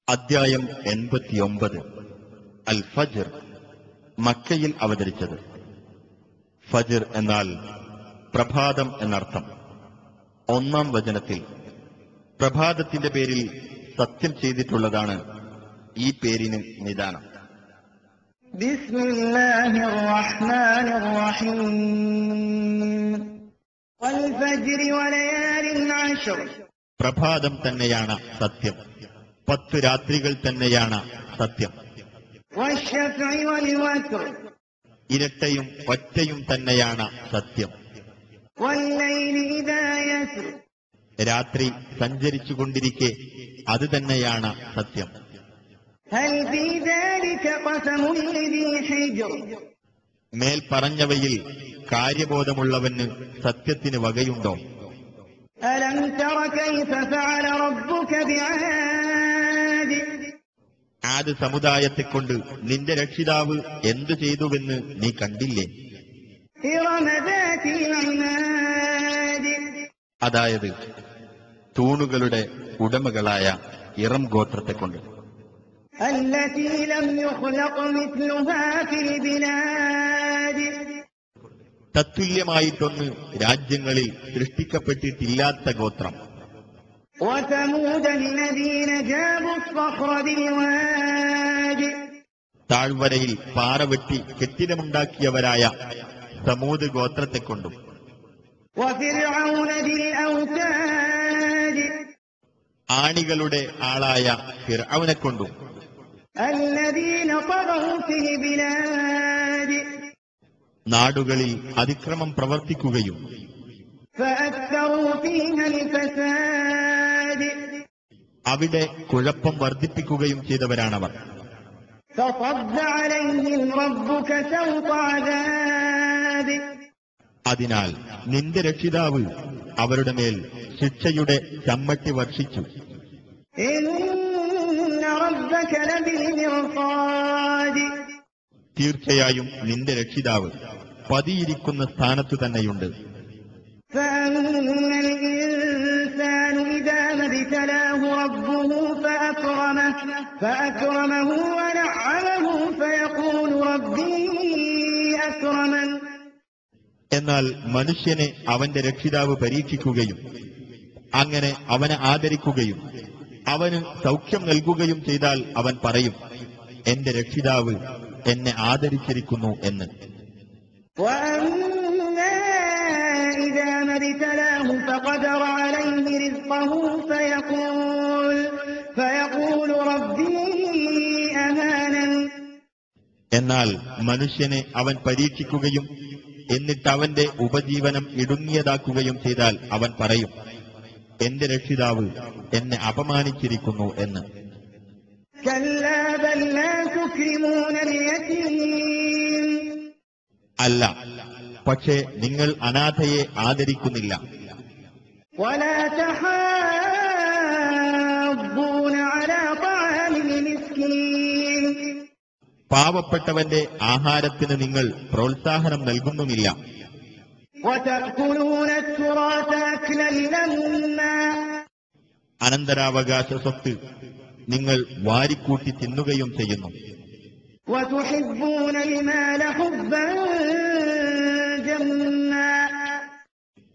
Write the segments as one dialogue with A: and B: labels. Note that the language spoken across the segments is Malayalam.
A: അദ്ധ്യായം 89. അൽ ഫജ്ർ. മക്കയിൽ അവതരിച്ചത്. ഫജ്ർ എന്നാൽ പ്രഭാതം എന്നർത്ഥം. 1-ാം വചനത്തിൽ പ്രഭാതത്തിന്റെ പേരിൽ സത്യം ചെയ്തിട്ടുള്ളതാണ് ഈ പേരിന് നിദാനം.
B: ബിസ്മില്ലാഹിർ റഹ്മാനിർ റഹീം. വൽ ഫജ്രി വലയാലിൻ അശ്ർ.
A: പ്രഭാതം തന്നെയാണ് സത്യം, 10 രാത്രികൾ തന്നെയാണ് സത്യം.
B: വശഫഇ വൽ വത്ർ.
A: ഇരട്ടയും ഒറ്റയും തന്നെയാണ് സത്യം.
B: വല്ലൈലി ഇദാ യസ്ർ.
A: രാത്രി സഞ്ചരിച്ചുകൊണ്ടിരിക്കെ അത് തന്നെയാണ് സത്യം.
B: ഹൽ ഫീ ദാലിക ഖസമുൻ ലിദീ ഹിജ്ർ.
A: മേൽ പറഞ്ഞവയിൽ കാര്യബോധമുള്ളവന് സത്യത്തിന് വകയുണ്ടോ?
B: അലം തറ കൈഫ ഫഅല റബ്ബുക ബിആദ്.
A: ആദ് സമുദായത്തെക്കൊണ്ട് നിന്റെ രക്ഷിതാവ് എന്തു ചെയ്തുവെന്ന് നീ കണ്ടില്ലേ?
B: ഇറമ ദാതിൽ ഇമാദ്.
A: അതായത് തൂണുകളുടെ ഉടമകളായ ഇറം ഗോത്രത്തെക്കൊണ്ട്.
B: التي لم يخلق مثلها في البلاد.
A: തത്തുല്യമായിട്ടൊന്ന് രാജ്യങ്ങളിൽ സൃഷ്ടിക്കപ്പെട്ടിട്ടില്ലാത്ത ഗോത്രം.
B: وثمود الذين جابوا الصخر بالواد.
A: താഴ്വരയിൽ പാറ വെട്ടി കെട്ടിടമുണ്ടാക്കിയവരായ സമൂദ് ഗോത്രത്തെക്കൊണ്ടും.
B: وفرعون ذي الأوتاد.
A: ആണികളുടെ ആളായ ഫിർഔനെക്കൊണ്ടും.
B: الذين طغوا في البلاد.
A: നാടുകളിൽ അതിക്രമം പ്രവർത്തിക്കുകയും
B: فأكثروا فيها الفساد.
A: അവിടെ കുഴപ്പം വർദ്ധിപ്പിക്കുകയും ചെയ്തവരാണവർ.
B: فصب عليهم ربك سوط عذاب.
A: അതിനാൽ നിന്റെ രക്ഷിതാവ് അവരുടെ മേൽ ശിക്ഷയുടെ ചമ്മട്ടി വർഷിച്ചു.
B: إن ربك لبالمرصاد.
A: തീർച്ചയായും നിന്റെ രക്ഷിതാവ് പതിയിരിക്കുന്ന സ്ഥാനത്തു തന്നെയുണ്ട്.
B: فأما الإنسان إذا ما ابتلاه ربه فأكرمه ونعمه فيقول ربي أكرمن.
A: എന്നാൽ മനുഷ്യനെ അവന്റെ രക്ഷിതാവ് പരീക്ഷിക്കുകയും അങ്ങനെ അവനെ ആദരിക്കുകയും അവന് സൗഖ്യം നൽകുകയും ചെയ്താൽ അവൻ പറയും, എന്റെ രക്ഷിതാവ് എന്നെ ആദരിച്ചിരിക്കുന്നു എന്ന്.
B: وأما إذا ما ابتلاه فقدر عليه رزقه فيقول ربي أهانن.
A: എന്നാൽ മനുഷ്യനെ അവൻ പരീക്ഷിക്കുകയും എന്നിട്ട് അവന്റെ ഉപജീവനം ഇടുങ്ങിയതാക്കുകയും ചെയ്താൽ അവൻ പറയും, എന്റെ രക്ഷിതാവ് എന്നെ അപമാനിച്ചിരിക്കുന്നു എന്ന്.
B: كلا بل لا تكرمون اليتيم.
A: അല്ല, പക്ഷേ നിങ്ങൾ അനാഥയെ ആദരിക്കുന്നില്ല.
B: ولا تحاضون على طعام المسكين.
A: പാവപ്പെട്ടവന്റെ ആഹാരത്തിന് നിങ്ങൾ പ്രോത്സാഹനം നൽകുന്നുമില്ല.
B: وتأكلون التراث أكلا لما.
A: അനന്തരാവകാശ സ്വത്ത് നിങ്ങൾ വാരിക്കൂട്ടി തിന്നുകയും ചെയ്യുന്നു.
B: وتحبون المال حبا جما.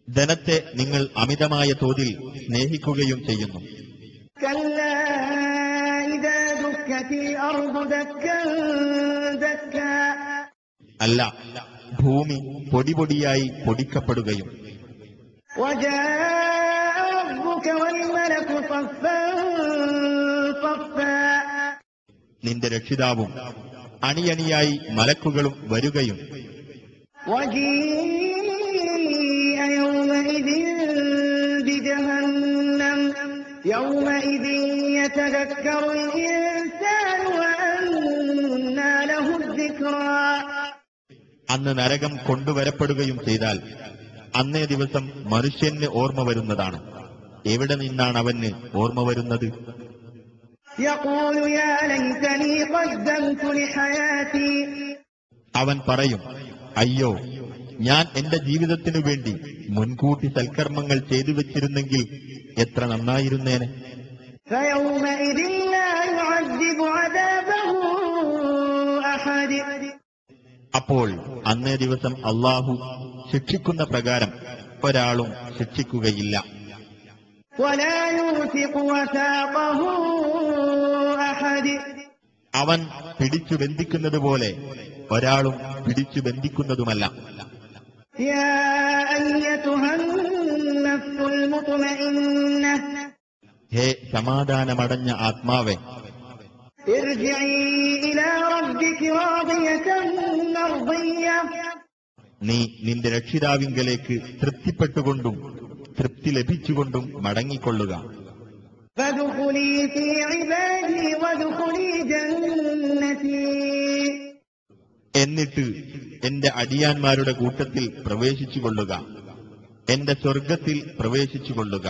A: ധനത്തെ നിങ്ങൾ അമിതമായ തോതിൽ സ്നേഹിക്കുകയും ചെയ്യുന്നു.
B: كلا إذا دكت الأرض دكا دكا.
A: അല്ല, ഭൂമി പൊടിപൊടിയായി പൊടിക്കപ്പെടുകയും
B: وجاء ربك والملك صفا صفا.
A: നിന്റെ രക്ഷിതാവും അണിയണിയായി മലക്കുകളും വരുകയും
B: وجيء يومئذ بجهنم يومئذ يتذكر الإنسان وأنى له الذكرى.
A: അന്ന് നരകം കൊണ്ടുവരപ്പെടുകയും ചെയ്താൽ അന്നേ ദിവസം മനുഷ്യന് ഓർമ്മ വരുന്നതാണ്. എവിടെ നിന്നാണ് അവന് ഓർമ്മ വരുന്നത്?
B: يقول يا ليتني قدمت لحياتي.
A: അവൻ പറയും, അയ്യോ, ഞാൻ എന്റെ ജീവിതത്തിനു വേണ്ടി മുൻകൂട്ടി സൽക്കർമ്മങ്ങൾ ചെയ്തു വെച്ചിരുന്നെങ്കിൽ എത്ര നന്നായിരുന്നേനെ.
B: فيومئذ لا يعذب عذابه أحد
A: അപ്പോൾ അന്നേ ദിവസം അല്ലാഹു ശിക്ഷിക്കുന്ന പ്രകാരം ഒരാളും ശിക്ഷിക്കുകയില്ല.
B: ولا يوثق وثاقه أحد
A: അവൻ പിടിച്ചു ബന്ധിക്കുന്നത് പോലെ ഒരാളും പിടിച്ചു ബന്ധിക്കുന്നതുമല്ല.
B: يا أيتها النفس المطمئنة
A: ഹേ സമാധാനമടഞ്ഞ ആത്മാവെ,
B: ارجعي إلى ربك راضية مرضية
A: നീ നിന്റെ രക്ഷിതാവിങ്കലേക്ക് തൃപ്തിപ്പെട്ടുകൊണ്ടും തൃപ്തി ലഭിച്ചുകൊണ്ടും മടങ്ങിക്കൊള്ളുക.
B: فادخلي في عبادي وادخلي جنتي
A: എന്നിട്ട് എന്റെ അടിയാന്മാരുടെ കൂട്ടത്തിൽ പ്രവേശിച്ചുകൊള്ളുക, എന്റെ സ്വർഗത്തിൽ പ്രവേശിച്ചുകൊള്ളുക.